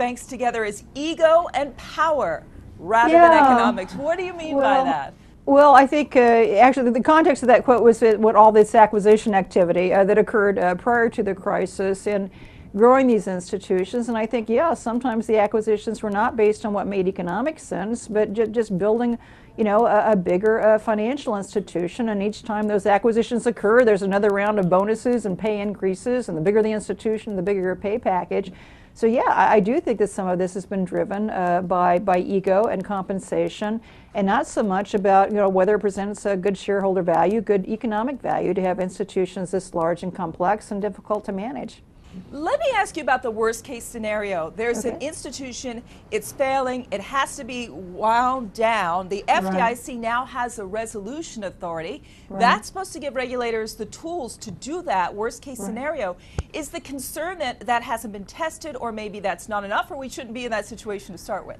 banks together as ego and power rather than economics. What do you mean by that? Well, I think actually the context of that quote was what all this acquisition activity that occurred prior to the crisis and growing these institutions. And I think, yeah, sometimes the acquisitions were not based on what made economic sense, but just building, you know, a bigger financial institution. And each time those acquisitions occur, there's another round of bonuses and pay increases. And the bigger the institution, the bigger your pay package. So yeah, I do think that some of this has been driven by ego and compensation, and not so much about, you know, whether it presents a good shareholder value, good economic value to have institutions this large and complex and difficult to manage. Let me ask you about the worst case scenario. There's an institution, it's failing, it has to be wound down. The FDIC now has a resolution authority. That's supposed to give regulators the tools to do that worst case scenario. Is the concern that that hasn't been tested, or maybe that's not enough, or we shouldn't be in that situation to start with?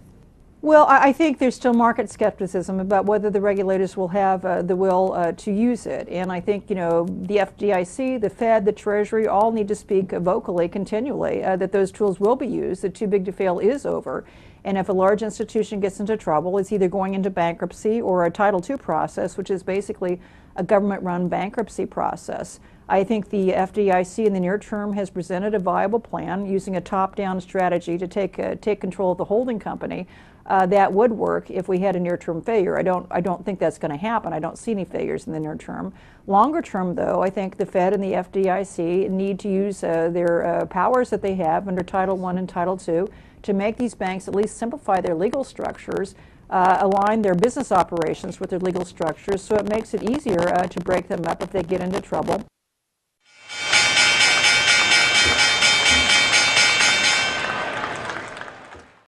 Well, I think there's still market skepticism about whether the regulators will have the will to use it. And I think, you know, the FDIC, the Fed, the Treasury all need to speak vocally, continually, that those tools will be used, that too big to fail is over. And if a large institution gets into trouble, it's either going into bankruptcy or a Title II process, which is basically a government-run bankruptcy process. I think the FDIC in the near term has presented a viable plan using a top-down strategy to take control of the holding company. That would work if we had a near-term failure. I don't think that's going to happen. I don't see any failures in the near term. Longer term, though, I think the Fed and the FDIC need to use their powers that they have under Title I and Title II to make these banks at least simplify their legal structures, align their business operations with their legal structures, so it makes it easier to break them up if they get into trouble.